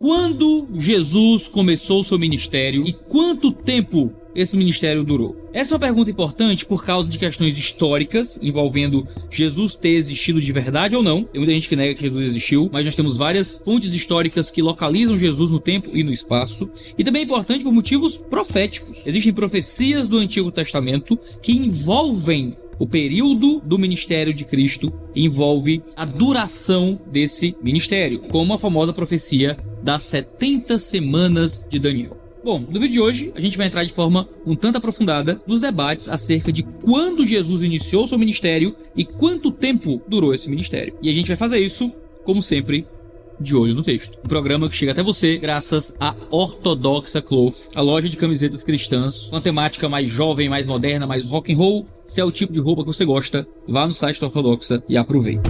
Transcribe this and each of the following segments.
Quando Jesus começou seu ministério e quanto tempo esse ministério durou? Essa é uma pergunta importante por causa de questões históricas envolvendo Jesus ter existido de verdade ou não. Tem muita gente que nega que Jesus existiu, mas nós temos várias fontes históricas que localizam Jesus no tempo e no espaço. E também é importante por motivos proféticos. Existem profecias do Antigo Testamento que envolvem o período do ministério de Cristo, envolve a duração desse ministério, como a famosa profecia das 70 semanas de Daniel. Bom, no vídeo de hoje a gente vai entrar de forma um tanto aprofundada nos debates acerca de quando Jesus iniciou seu ministério e quanto tempo durou esse ministério. E a gente vai fazer isso, como sempre, de olho no texto. Um programa que chega até você graças à Ortodoxa Cloth, a loja de camisetas cristãs, uma temática mais jovem, mais moderna, mais rock and roll. Se é o tipo de roupa que você gosta, vá no site da Ortodoxa e aproveite.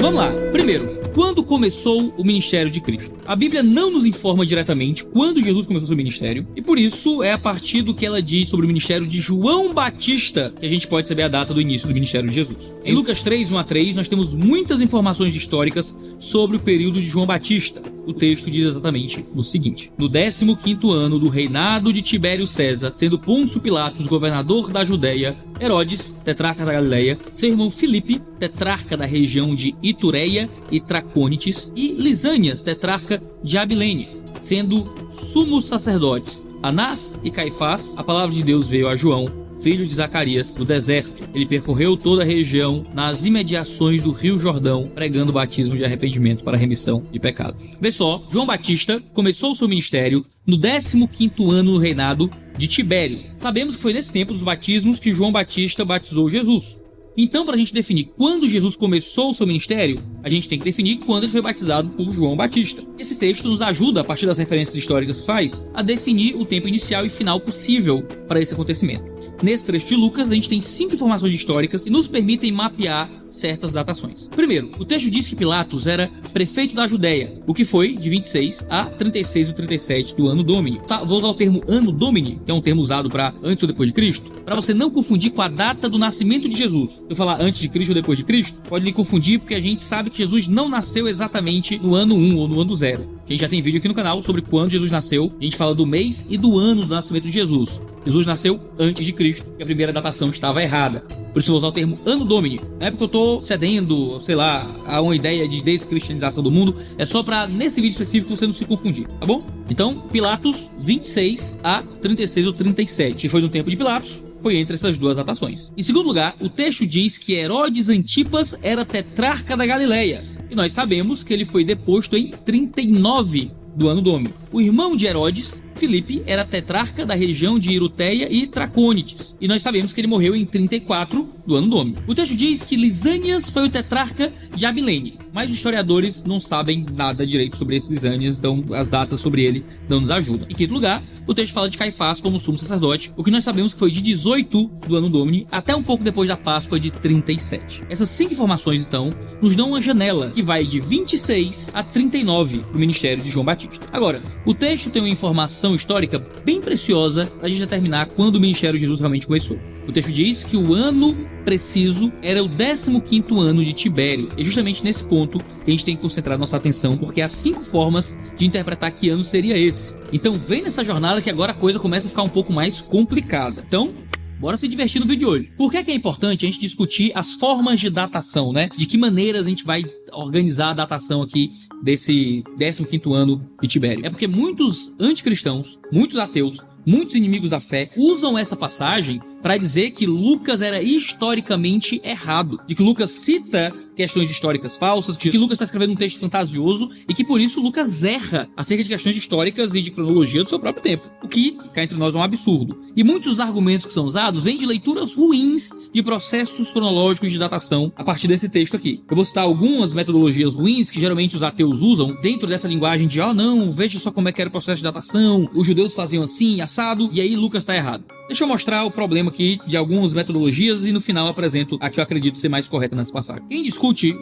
Vamos lá. Primeiro, quando começou o ministério de Cristo? A Bíblia não nos informa diretamente quando Jesus começou seu ministério, e por isso é a partir do que ela diz sobre o ministério de João Batista que a gente pode saber a data do início do ministério de Jesus. Em Lucas 3, 1-3, nós temos muitas informações históricas sobre o período de João Batista. O texto diz exatamente o seguinte: no 15º ano do reinado de Tibério César, sendo Pôncio Pilatos governador da Judéia, Herodes, tetrarca da Galileia, seu irmão Filipe, tetrarca da região de Itureia e Tracônites, e Lisânias, tetrarca de Abilene, sendo sumos sacerdotes Anás e Caifás, a palavra de Deus veio a João, filho de Zacarias, no deserto. Ele percorreu toda a região nas imediações do Rio Jordão, pregando o batismo de arrependimento para a remissão de pecados. Vê só, João Batista começou o seu ministério no 15º ano do reinado de Tibério. Sabemos que foi nesse tempo dos batismos que João Batista batizou Jesus. Então, para a gente definir quando Jesus começou o seu ministério, a gente tem que definir quando ele foi batizado por João Batista. Esse texto nos ajuda, a partir das referências históricas que faz, a definir o tempo inicial e final possível para esse acontecimento. Nesse trecho de Lucas, a gente tem 5 informações históricas que nos permitem mapear certas datações. Primeiro, o texto diz que Pilatos era prefeito da Judéia, o que foi de 26 a 36 ou 37 do ano Domini. Tá, vou usar o termo ano Domini, que é um termo usado para antes ou depois de Cristo, para você não confundir com a data do nascimento de Jesus. Se eu falar antes de Cristo ou depois de Cristo, pode lhe confundir porque a gente sabe que Jesus não nasceu exatamente no ano 1 ou no ano 0. A gente já tem vídeo aqui no canal sobre quando Jesus nasceu. A gente fala do mês e do ano do nascimento de Jesus. Jesus nasceu antes de Cristo, e a primeira datação estava errada. Por isso eu vou usar o termo ano Domini. Não é porque eu tô cedendo, sei lá, a uma ideia de descristianização do mundo. É só pra, nesse vídeo específico, você não se confundir, tá bom? Então, Pilatos, 26 a 36 ou 37. Se foi no tempo de Pilatos, foi entre essas duas datações. Em segundo lugar, o texto diz que Herodes Antipas era tetrarca da Galileia. E nós sabemos que ele foi deposto em 39 do ano Domini. O irmão de Herodes, Filipe, era tetrarca da região de Iruteia e Tracônites, e nós sabemos que ele morreu em 34 do ano Domini. O texto diz que Lisânias foi o tetrarca de Abilene, mas os historiadores não sabem nada direito sobre esse Lisânias, então as datas sobre ele não nos ajudam. Em quinto lugar, o texto fala de Caifás como sumo sacerdote, o que nós sabemos que foi de 18 do ano Domini até um pouco depois da Páscoa de 37. Essas 5 informações, então, nos dão uma janela que vai de 26 a 39 do ministério de João Batista. Agora, o texto tem uma informação histórica bem preciosa para a gente determinar quando o ministério de Jesus realmente começou. O texto diz que o ano preciso era o 15º ano de Tibério. E justamente nesse ponto que a gente tem que concentrar nossa atenção, porque há 5 formas de interpretar que ano seria esse. Então vem nessa jornada que agora a coisa começa a ficar um pouco mais complicada. Então, bora se divertir no vídeo de hoje. Por que é importante a gente discutir as formas de datação, né? De que maneiras a gente vai organizar a datação aqui desse 15º ano de Tibério? É porque muitos anticristãos, muitos ateus, muitos inimigos da fé usam essa passagem para dizer que Lucas era historicamente errado, de que Lucas cita questões históricas falsas, que Lucas está escrevendo um texto fantasioso e que por isso Lucas erra acerca de questões históricas e de cronologia do seu próprio tempo, o que, cá entre nós, é um absurdo. E muitos dos argumentos que são usados vêm de leituras ruins de processos cronológicos de datação a partir desse texto aqui. Eu vou citar algumas metodologias ruins que geralmente os ateus usam dentro dessa linguagem de não, veja só como é que era o processo de datação, os judeus faziam assim, assado, e aí Lucas está errado. Deixa eu mostrar o problema aqui de algumas metodologias e no final apresento a que eu acredito ser mais correta nessa passagem. Quem discute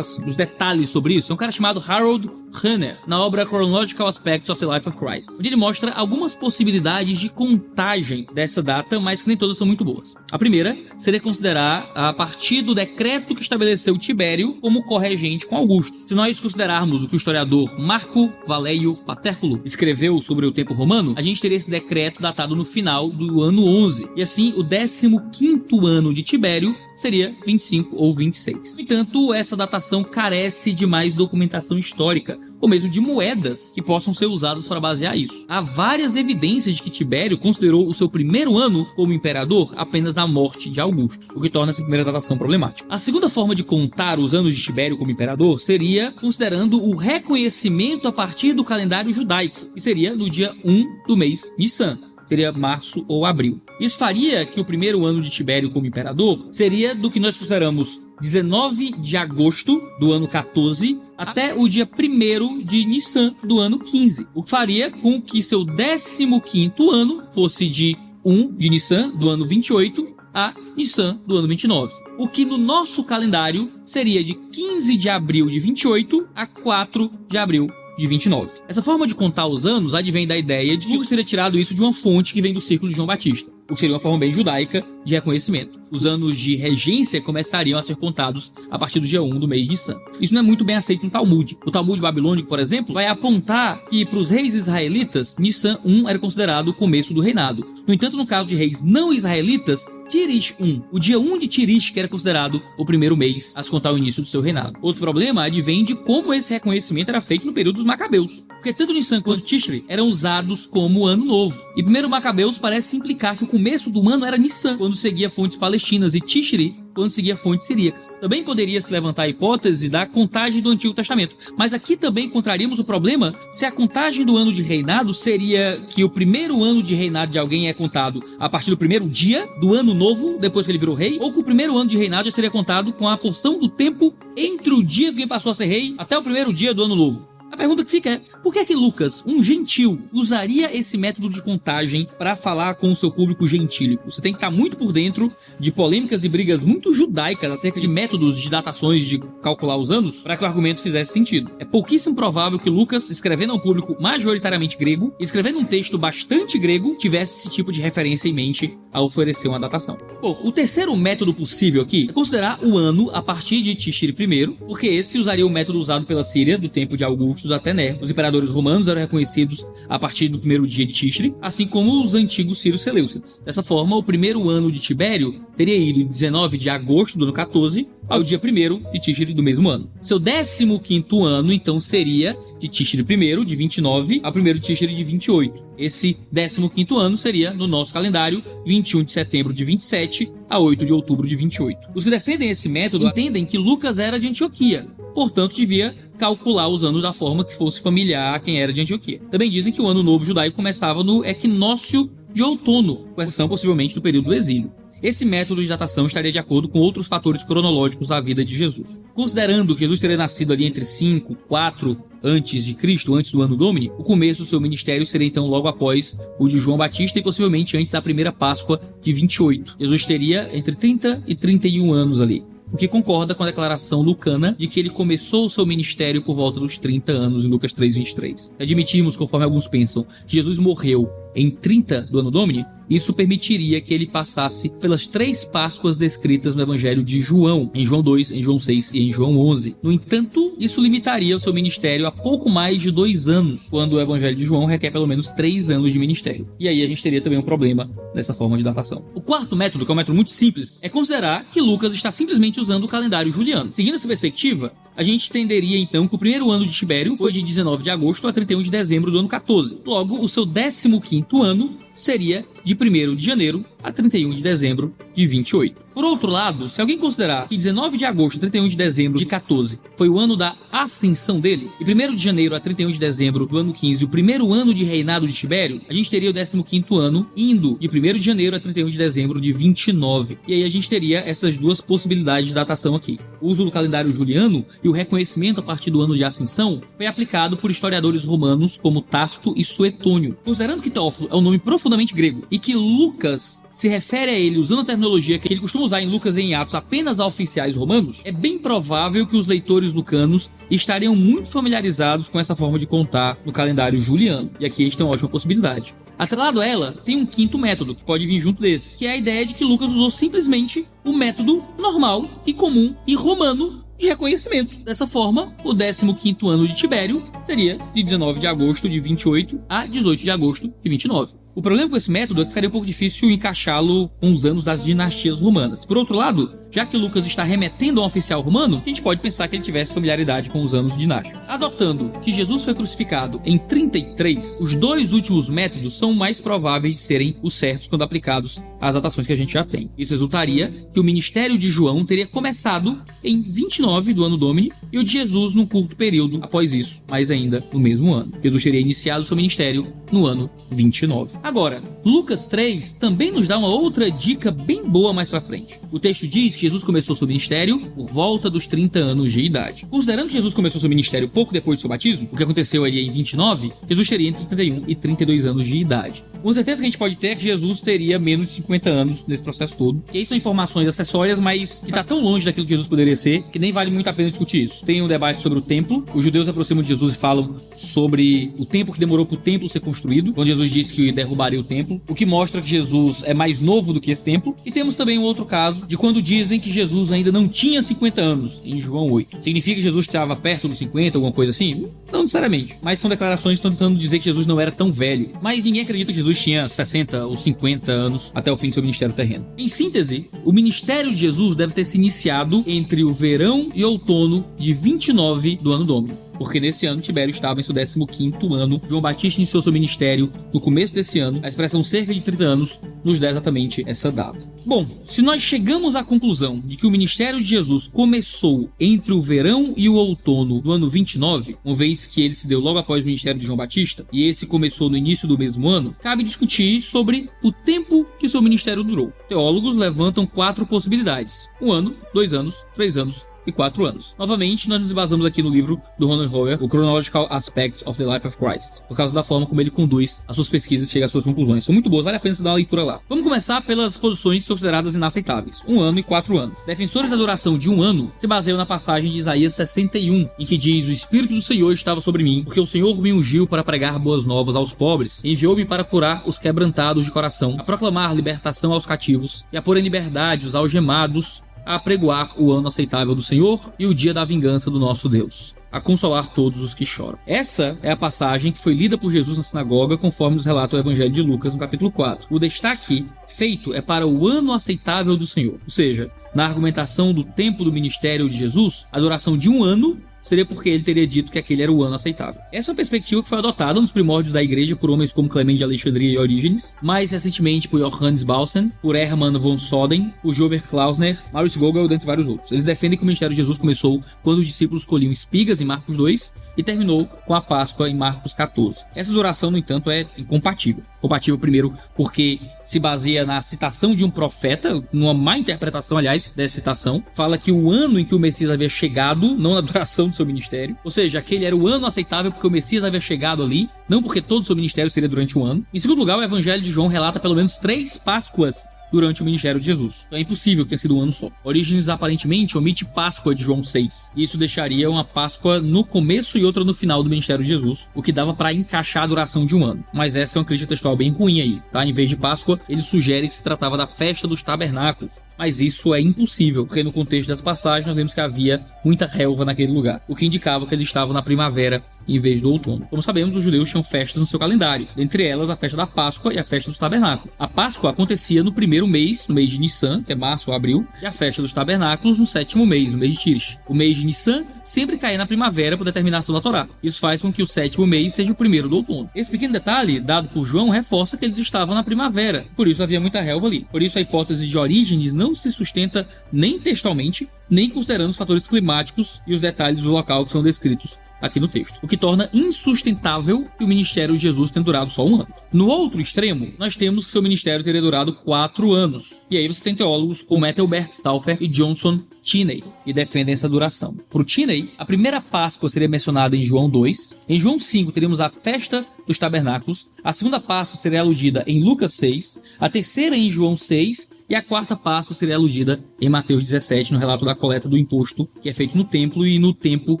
os detalhes sobre isso é um cara chamado Harold Renner na obra Chronological Aspects of the Life of Christ, onde ele mostra algumas possibilidades de contagem dessa data, mas que nem todas são muito boas. A primeira seria considerar a partir do decreto que estabeleceu Tibério como corregente com Augusto. Se nós considerarmos o que o historiador Marco Valleio Paterculo escreveu sobre o tempo romano, a gente teria esse decreto datado no final do ano 11, e assim o 15º ano de Tibério seria 25 ou 26. No entanto, essa datação carece de mais documentação histórica, ou mesmo de moedas que possam ser usadas para basear isso. Há várias evidências de que Tibério considerou o seu primeiro ano como imperador apenas na morte de Augusto, o que torna essa primeira datação problemática. A segunda forma de contar os anos de Tibério como imperador seria considerando o reconhecimento a partir do calendário judaico, que seria no dia 1 do mês Nissan. Seria março ou abril. Isso faria que o primeiro ano de Tibério como imperador seria do que nós consideramos 19 de agosto do ano 14 até o dia 1º de Nissan do ano 15, o que faria com que seu 15º ano fosse de 1 de Nissan do ano 28 a Nissan do ano 29. O que no nosso calendário seria de 15 de abril de 28 a 4 de abril de 29. Essa forma de contar os anos advém da ideia de que seria tirado isso de uma fonte que vem do círculo de João Batista, o que seria uma forma bem judaica de reconhecimento. Os anos de regência começariam a ser contados a partir do dia 1 do mês de Nissan. Isso não é muito bem aceito no Talmud. O Talmud babilônico, por exemplo, vai apontar que para os reis israelitas, Nissan 1 era considerado o começo do reinado. No entanto, no caso de reis não israelitas, Tirish 1, o dia 1 de Tirish, que era considerado o primeiro mês a se contar o início do seu reinado. Outro problema advém de como esse reconhecimento era feito no período dos Macabeus, porque tanto Nissan quanto Tishri eram usados como ano novo. E primeiro Macabeus parece implicar que o começo do ano era Nissan, quando seguia fontes palestinas, e Tishri quando seguia fontes siríacas. Também poderia se levantar a hipótese da contagem do Antigo Testamento, mas aqui também encontraríamos o problema se a contagem do ano de reinado seria que o primeiro ano de reinado de alguém é contado a partir do primeiro dia do ano novo, depois que ele virou rei, ou que o primeiro ano de reinado já seria contado com a porção do tempo entre o dia que ele passou a ser rei até o primeiro dia do ano novo. A pergunta que fica é, por que Lucas, um gentil, usaria esse método de contagem para falar com o seu público gentílico? Você tem que estar muito por dentro de polêmicas e brigas muito judaicas acerca de métodos de datações de calcular os anos para que o argumento fizesse sentido. É pouquíssimo provável que Lucas, escrevendo a um público majoritariamente grego, e escrevendo um texto bastante grego, tivesse esse tipo de referência em mente ao oferecer uma datação. Bom, o terceiro método possível aqui é considerar o ano a partir de Tishri I, porque esse usaria o método usado pela Síria do tempo de Augusto até Nerva. Os imperadores romanos eram reconhecidos a partir do primeiro dia de Tishri, assim como os antigos sírios seleucidas. Dessa forma, o primeiro ano de Tibério teria ido de 19 de agosto do ano 14 ao dia 1º de Tishri do mesmo ano. Seu 15º ano, então, seria de Tishri I, de 29, ao 1º de Tishri de 28. Esse 15º ano seria, no nosso calendário, 21 de setembro de 27 a 8 de outubro de 28. Os que defendem esse método entendem que Lucas era de Antioquia, portanto, devia calcular os anos da forma que fosse familiar a quem era de Antioquia. Também dizem que o ano novo judaico começava no equinócio de outono, com exceção possivelmente do período do exílio. Esse método de datação estaria de acordo com outros fatores cronológicos da vida de Jesus. Considerando que Jesus teria nascido ali entre 5 e 4 antes de Cristo, antes do ano Domini, o começo do seu ministério seria então logo após o de João Batista e possivelmente antes da primeira Páscoa de 28. Jesus teria entre 30 e 31 anos ali, o que concorda com a declaração lucana de que ele começou o seu ministério por volta dos 30 anos em Lucas 3:23. Se admitirmos, conforme alguns pensam, que Jesus morreu em 30 do ano Domini, isso permitiria que ele passasse pelas 3 Páscoas descritas no Evangelho de João, em João 2, em João 6 e em João 11. No entanto, isso limitaria o seu ministério a pouco mais de 2 anos, quando o Evangelho de João requer pelo menos 3 anos de ministério. E aí a gente teria também um problema nessa forma de datação. O quarto método, que é um método muito simples, é considerar que Lucas está simplesmente usando o calendário juliano. Seguindo essa perspectiva, a gente entenderia então que o primeiro ano de Tibério foi de 19 de agosto a 31 de dezembro do ano 14. Logo, o seu 15º ano seria de 1º de janeiro a 31 de dezembro de 28. Por outro lado, se alguém considerar que 19 de agosto a 31 de dezembro de 14 foi o ano da ascensão dele, e 1º de janeiro a 31 de dezembro do ano 15 o primeiro ano de reinado de Tibério, a gente teria o 15º ano indo de 1º de janeiro a 31 de dezembro de 29. E aí a gente teria essas duas possibilidades de datação aqui. O uso do calendário juliano e o reconhecimento a partir do ano de ascensão foi aplicado por historiadores romanos como Tácito e Suetônio. Considerando que Teófilo é um nome profundamente grego e que Lucas se refere a ele usando a terminologia que ele costuma usar em Lucas e em Atos apenas a oficiais romanos, é bem provável que os leitores lucanos estariam muito familiarizados com essa forma de contar no calendário juliano. E aqui a gente tem uma ótima possibilidade. Atrelado a ela, tem um quinto método que pode vir junto desse, que é a ideia de que Lucas usou simplesmente o método normal e comum e romano de reconhecimento. Dessa forma, o 15º ano de Tibério seria de 19 de agosto de 28 a 18 de agosto de 29. O problema com esse método é que ficaria um pouco difícil encaixá-lo com os anos das dinastias romanas. Por outro lado, já que Lucas está remetendo a um oficial romano, a gente pode pensar que ele tivesse familiaridade com os anos dinásticos. Adotando que Jesus foi crucificado em 33, os dois últimos métodos são mais prováveis de serem os certos quando aplicados às datações que a gente já tem. Isso resultaria que o ministério de João teria começado em 29 do ano Domini e o de Jesus num curto período após isso, mas ainda no mesmo ano. Jesus teria iniciado seu ministério no ano 29. Agora, Lucas 3 também nos dá uma outra dica bem boa mais pra frente. O texto diz que Jesus começou seu ministério por volta dos 30 anos de idade. Considerando que Jesus começou seu ministério pouco depois do seu batismo, o que aconteceu ali em 29, Jesus teria entre 31 e 32 anos de idade. Com certeza que a gente pode ter que Jesus teria menos de 50 anos nesse processo todo. Que aí são informações acessórias, mas que tá tão longe daquilo que Jesus poderia ser, que nem vale muito a pena discutir isso. Tem um debate sobre o templo. Os judeus se aproximam de Jesus e falam sobre o tempo que demorou pro templo ser construído, quando Jesus disse que derrubaria o templo, o que mostra que Jesus é mais novo do que esse templo. E temos também um outro caso de quando dizem que Jesus ainda não tinha 50 anos, em João 8. Significa que Jesus estava perto dos 50, alguma coisa assim? Não necessariamente, mas são declarações que estão tentando dizer que Jesus não era tão velho. Mas ninguém acredita que Jesus tinha 60 ou 50 anos até o fim do seu ministério terreno. Em síntese, o ministério de Jesus deve ter se iniciado entre o verão e outono de 29 do ano Domini. Porque nesse ano Tibério estava em seu 15º ano. João Batista iniciou seu ministério no começo desse ano. A expressão cerca de 30 anos nos dá exatamente essa data. Bom, se nós chegamos à conclusão de que o ministério de Jesus começou entre o verão e o outono do ano 29, uma vez que ele se deu logo após o ministério de João Batista, e esse começou no início do mesmo ano, cabe discutir sobre o tempo que seu ministério durou. Teólogos levantam 4 possibilidades: 1 ano, 2 anos, 3 anos e 4 anos. Novamente, nós nos basamos aqui no livro do Ronald Hoyer, o Chronological Aspects of the Life of Christ, por causa da forma como ele conduz as suas pesquisas e chega às suas conclusões. São muito boas, vale a pena você dar uma leitura lá. Vamos começar pelas posições consideradas inaceitáveis: 1 ano e 4 anos. Defensores da duração de 1 ano se baseiam na passagem de Isaías 61, em que diz: "O Espírito do Senhor estava sobre mim, porque o Senhor me ungiu para pregar boas novas aos pobres, enviou-me para curar os quebrantados de coração, a proclamar libertação aos cativos e a pôr em liberdade os algemados, a apregoar o ano aceitável do Senhor e o dia da vingança do nosso Deus, a consolar todos os que choram." Essa é a passagem que foi lida por Jesus na sinagoga, conforme nos relata o Evangelho de Lucas no capítulo 4. O destaque feito é para o ano aceitável do Senhor, ou seja, na argumentação do tempo do ministério de Jesus, a duração de 1 ano seria porque ele teria dito que aquele era o ano aceitável. Essa é uma perspectiva que foi adotada nos primórdios da igreja por homens como Clemente de Alexandria e Orígenes, mais recentemente por Johannes Bausen, por Hermann von Soden, por Jover Klausner, Maurice Gogol, dentre vários outros. Eles defendem que o ministério de Jesus começou quando os discípulos colhiam espigas em Marcos 2 e terminou com a Páscoa em Marcos 14. Essa duração, no entanto, é incompatível. Compatível, primeiro, porque se baseia na citação de um profeta, numa má interpretação, aliás, dessa citação. Fala que o ano em que o Messias havia chegado, não na duração do seu ministério, ou seja, aquele era o ano aceitável porque o Messias havia chegado ali, não porque todo o seu ministério seria durante um ano. Em segundo lugar, o Evangelho de João relata pelo menos 3 Páscoas durante o ministério de Jesus. Então é impossível que tenha sido um ano só. Orígenes aparentemente omite Páscoa de João 6. E isso deixaria uma Páscoa no começo e outra no final do ministério de Jesus, o que dava para encaixar a duração de um ano. Mas essa é uma crítica textual bem ruim aí, tá? Em vez de Páscoa, ele sugere que se tratava da festa dos tabernáculos. Mas isso é impossível, porque no contexto dessa passagem nós vemos que havia muita relva naquele lugar, o que indicava que eles estavam na primavera em vez do outono. Como sabemos, os judeus tinham festas no seu calendário, dentre elas a festa da Páscoa e a festa dos tabernáculos. A Páscoa acontecia no primeiro mês, no mês de Nissan, que é março ou abril, e a festa dos tabernáculos no 7º mês, no mês de Tirish. O mês de Nissan sempre caía na primavera por determinação da Torá. Isso faz com que o 7º mês seja o primeiro do outono. Esse pequeno detalhe, dado por João, reforça que eles estavam na primavera, por isso havia muita relva ali. Por isso a hipótese de Orígenes não se sustenta nem textualmente, nem considerando os fatores climáticos e os detalhes do local que são descritos aqui no texto, o que torna insustentável que o ministério de Jesus tenha durado só 1 ano. No outro extremo, nós temos que seu ministério teria durado 4 anos. E aí você tem teólogos como Ethelbert Stauffer e Johnson Cheney, que defendem essa duração. Para o Cheney, a primeira Páscoa seria mencionada em João 2. Em João 5, teríamos a festa dos tabernáculos, a segunda Páscoa seria aludida em Lucas 6, a terceira em João 6, e a quarta Páscoa seria aludida em Mateus 17, no relato da coleta do imposto, que é feito no templo e no tempo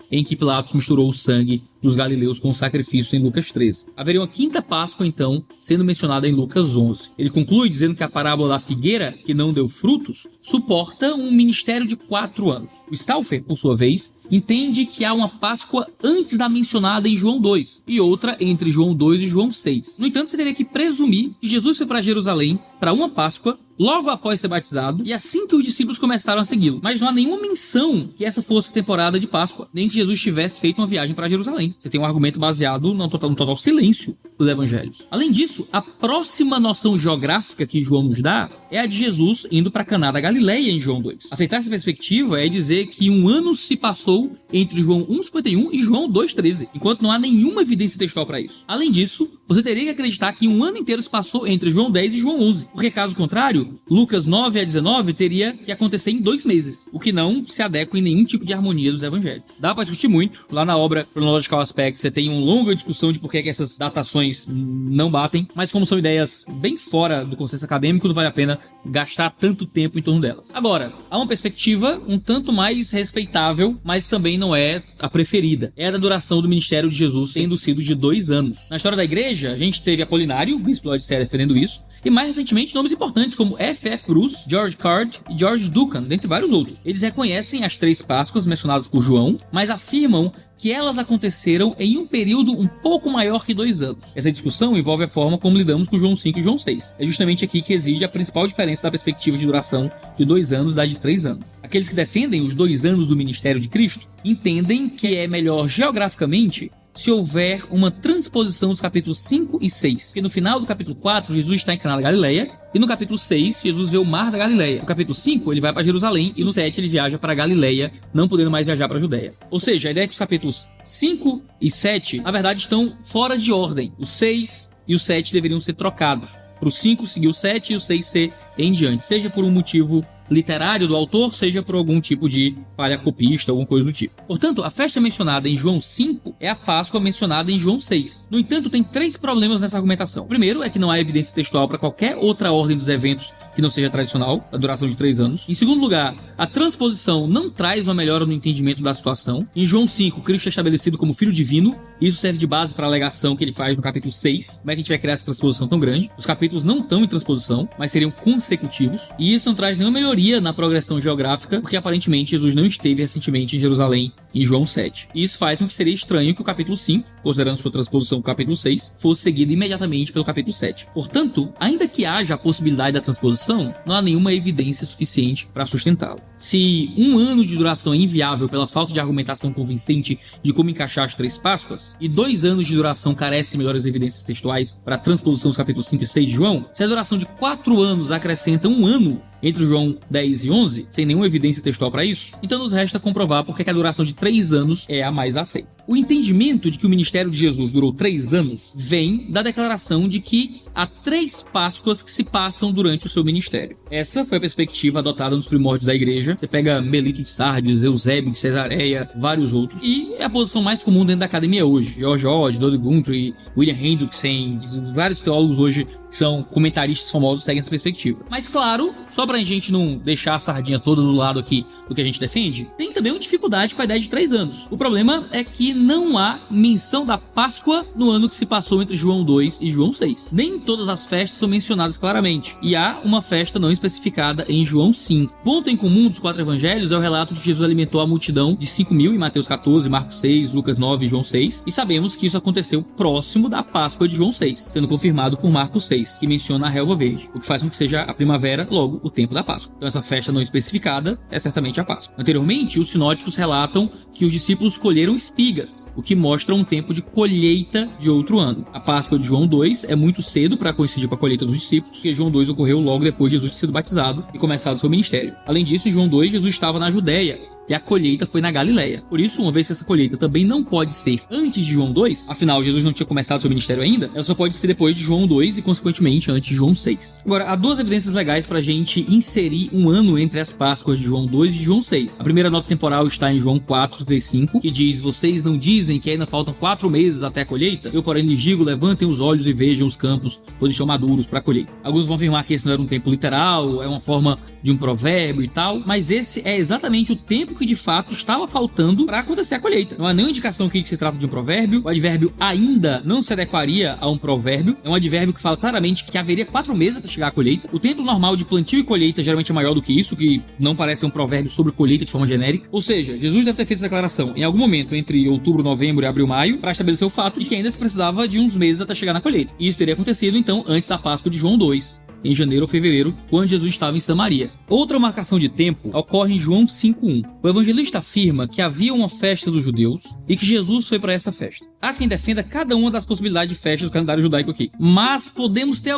em que Pilatos misturou o sangue dos galileus com o sacrifício em Lucas 13. Haveria uma quinta Páscoa, então, sendo mencionada em Lucas 11. Ele conclui dizendo que a parábola da figueira, que não deu frutos, suporta um ministério de 4 anos. O Stauffer, por sua vez, entende que há uma Páscoa antes da mencionada em João 2 e outra entre João 2 e João 6. No entanto, você teria que presumir que Jesus foi para Jerusalém para uma Páscoa logo após ser batizado e assim que os discípulos começaram a segui-lo. Mas não há nenhuma menção que essa fosse a temporada de Páscoa, nem que Jesus tivesse feito uma viagem para Jerusalém. Você tem um argumento baseado no total silêncio dos evangelhos. Além disso, a próxima noção geográfica que João nos dá é a de Jesus indo para Caná da Galileia em João 2. Aceitar essa perspectiva é dizer que um ano se passou entre João 1,51 e João 2,13, enquanto não há nenhuma evidência textual para isso. Além disso, você teria que acreditar que um ano inteiro se passou entre João 10 e João 11, porque caso contrário, Lucas 9 a 19 teria que acontecer em 2 meses, o que não se adequa em nenhum tipo de harmonia dos evangelhos. Dá para discutir muito. Lá na obra Chronological Aspects você tem uma longa discussão de por que essas datações não batem, mas como são ideias bem fora do consenso acadêmico, não vale a pena gastar tanto tempo em torno delas. Agora, há uma perspectiva um tanto mais respeitável, mas também não é a preferida. É a da duração do ministério de Jesus tendo sido de 2 anos. Na história da igreja, a gente teve Apolinário, o bispo de Laodiceia, defendendo isso, e mais recentemente nomes importantes como F.F. Bruce, George Card e George Duncan, dentre vários outros. Eles reconhecem as 3 Páscoas mencionadas por João, mas afirmam que elas aconteceram em um período um pouco maior que 2 anos. Essa discussão envolve a forma como lidamos com João 5 e João 6. É justamente aqui que reside a principal diferença da perspectiva de duração de 2 anos da de 3 anos. Aqueles que defendem os 2 anos do ministério de Cristo entendem que é melhor geograficamente se houver uma transposição dos capítulos 5 e 6. Porque no final do capítulo 4, Jesus está em Caná da Galileia, e no capítulo 6, Jesus vê o mar da Galileia. No capítulo 5, ele vai para Jerusalém, e no 7 ele viaja para Galileia, não podendo mais viajar para a Judéia. Ou seja, a ideia é que os capítulos 5 e 7, na verdade, estão fora de ordem. O 6 e o 7 deveriam ser trocados. Para o 5 seguir o 7 e o 6 ser em diante. Seja por um motivo literário do autor, seja por algum tipo de falha copista, alguma coisa do tipo. Portanto, a festa mencionada em João 5 é a Páscoa mencionada em João 6. No entanto, tem 3 problemas nessa argumentação. O primeiro é que não há evidência textual para qualquer outra ordem dos eventos que não seja tradicional, a duração de 3 anos. Em segundo lugar, a transposição não traz uma melhora no entendimento da situação. Em João 5, Cristo é estabelecido como Filho Divino, e isso serve de base para a alegação que ele faz no capítulo 6. Como é que a gente vai criar essa transposição tão grande? Os capítulos não estão em transposição, mas seriam consecutivos, e isso não traz nenhuma melhoria na progressão geográfica, porque aparentemente Jesus não esteve recentemente em Jerusalém em João 7. E isso faz com que seria estranho que o capítulo 5, considerando sua transposição com o capítulo 6, fosse seguido imediatamente pelo capítulo 7. Portanto, ainda que haja a possibilidade da transposição, não há nenhuma evidência suficiente para sustentá-lo. Se 1 ano de duração é inviável pela falta de argumentação convincente de como encaixar as 3 Páscoas, e 2 anos de duração carecem de melhores evidências textuais para a transposição dos capítulos 5 e 6 de João, se a duração de 4 anos acrescenta 1 ano entre o João 10 e 11, sem nenhuma evidência textual para isso, então nos resta comprovar porque a duração de 3 anos é a mais aceita. O entendimento de que o ministério de Jesus durou 3 anos vem da declaração de que há 3 Páscoas que se passam durante o seu ministério. Essa foi a perspectiva adotada nos primórdios da igreja. Você pega Melito de Sardes, Eusébio de Cesareia, vários outros, e é a posição mais comum dentro da academia hoje. George Odd, Dodd Guthrie, William Hendrickson, vários teólogos hoje são comentaristas famosos, seguem essa perspectiva. Mas claro, só pra gente não deixar a sardinha toda do lado aqui do que a gente defende, tem também uma dificuldade com a ideia de 3 anos. O problema é que não há menção da Páscoa no ano que se passou entre João 2 e João 6. Nem todas as festas são mencionadas claramente, e há uma festa não especificada em João 5. Ponto em comum dos 4 evangelhos é o relato de que Jesus alimentou a multidão de 5.000 em Mateus 14, Marcos 6, Lucas 9 e João 6, e sabemos que isso aconteceu próximo da Páscoa de João 6, sendo confirmado por Marcos 6, que menciona a relva verde, o que faz com que seja a primavera, logo o tempo da Páscoa. Então essa festa não especificada é certamente a Páscoa. Anteriormente, os sinóticos relatam que os discípulos colheram espigas, o que mostra um tempo de colheita de outro ano. A Páscoa de João 2 é muito cedo para coincidir com a colheita dos discípulos, porque João 2 ocorreu logo depois de Jesus ter sido batizado e começado seu ministério. Além disso, em João 2, Jesus estava na Judéia, e a colheita foi na Galileia. Por isso, uma vez que essa colheita também não pode ser antes de João 2, afinal Jesus não tinha começado seu ministério ainda, ela só pode ser depois de João 2 e consequentemente antes de João 6. Agora, há duas evidências legais pra gente inserir um ano entre as Páscoas de João 2 e João 6. A primeira nota temporal está em João 4, versículo 5, que diz: vocês não dizem que ainda faltam 4 meses até a colheita? Eu, porém, lhes digo, levantem os olhos e vejam os campos, pois estão maduros para a colheita. Alguns vão afirmar que esse não era um tempo literal, é uma forma de um provérbio e tal, mas esse é exatamente o tempo que de fato estava faltando para acontecer a colheita. Não há nenhuma indicação aqui de que se trata de um provérbio. O advérbio ainda não se adequaria a um provérbio. É um advérbio que fala claramente que haveria 4 meses até chegar a colheita. O tempo normal de plantio e colheita geralmente é maior do que isso, que não parece ser um provérbio sobre colheita de forma genérica. Ou seja, Jesus deve ter feito essa declaração em algum momento entre outubro, novembro e abril, maio, para estabelecer o fato de que ainda se precisava de uns meses até chegar na colheita. E isso teria acontecido então antes da Páscoa de João 2. Em janeiro ou fevereiro, quando Jesus estava em Samaria. Outra marcação de tempo ocorre em João 5:1. O evangelista afirma que havia uma festa dos judeus e que Jesus foi para essa festa. Há quem defenda cada uma das possibilidades de festas do calendário judaico aqui, mas podemos ter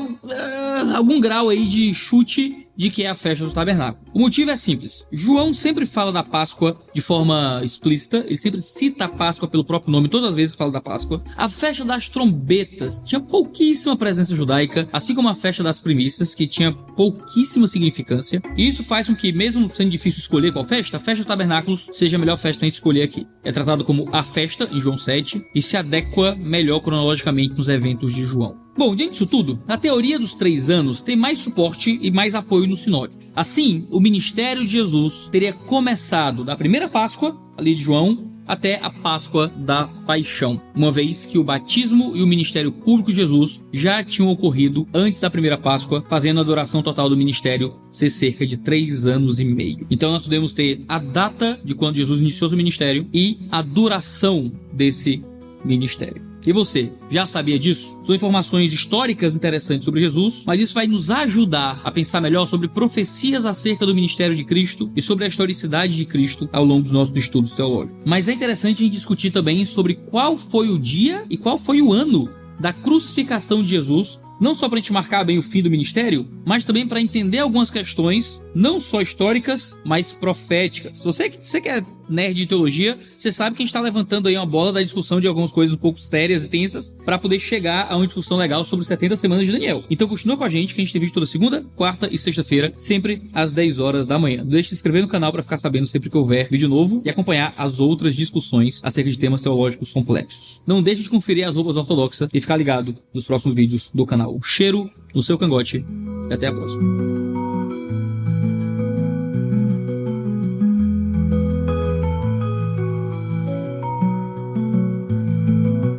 algum grau aí de chute de que é a festa do tabernáculo. O motivo é simples. João sempre fala da Páscoa de forma explícita, ele sempre cita a Páscoa pelo próprio nome todas as vezes que fala da Páscoa. A festa das trombetas tinha pouquíssima presença judaica, assim como a festa das primícias, que tinha pouquíssima significância. E isso faz com que, mesmo sendo difícil escolher qual festa, a festa dos tabernáculos seja a melhor festa pra gente escolher aqui. É tratado como a festa, em João 7, e se adequa melhor cronologicamente nos eventos de João. Bom, diante disso tudo, a teoria dos 3 anos tem mais suporte e mais apoio nos sinóticos. Assim, o ministério de Jesus teria começado da primeira Páscoa, ali de João, até a Páscoa da Paixão, uma vez que o batismo e o ministério público de Jesus já tinham ocorrido antes da primeira Páscoa, fazendo a duração total do ministério ser cerca de 3 anos e meio. Então nós podemos ter a data de quando Jesus iniciou seu ministério e a duração desse ministério. E você, já sabia disso? São informações históricas interessantes sobre Jesus, mas isso vai nos ajudar a pensar melhor sobre profecias acerca do ministério de Cristo e sobre a historicidade de Cristo ao longo dos nossos estudos teológicos. Mas é interessante a gente discutir também sobre qual foi o dia e qual foi o ano da crucificação de Jesus, não só para a gente marcar bem o fim do ministério, mas também para entender algumas questões, não só históricas, mas proféticas. Você que é nerd de teologia, você sabe que a gente está levantando aí uma bola da discussão de algumas coisas um pouco sérias e tensas, para poder chegar a uma discussão legal sobre 70 semanas de Daniel. Então continua com a gente, que a gente tem vídeo toda segunda, quarta e sexta-feira, sempre às 10 horas da manhã. Não deixe de se inscrever no canal para ficar sabendo sempre que houver vídeo novo e acompanhar as outras discussões acerca de temas teológicos complexos. Não deixe de conferir as roupas ortodoxas e ficar ligado nos próximos vídeos do canal. Um cheiro no seu cangote e até a próxima.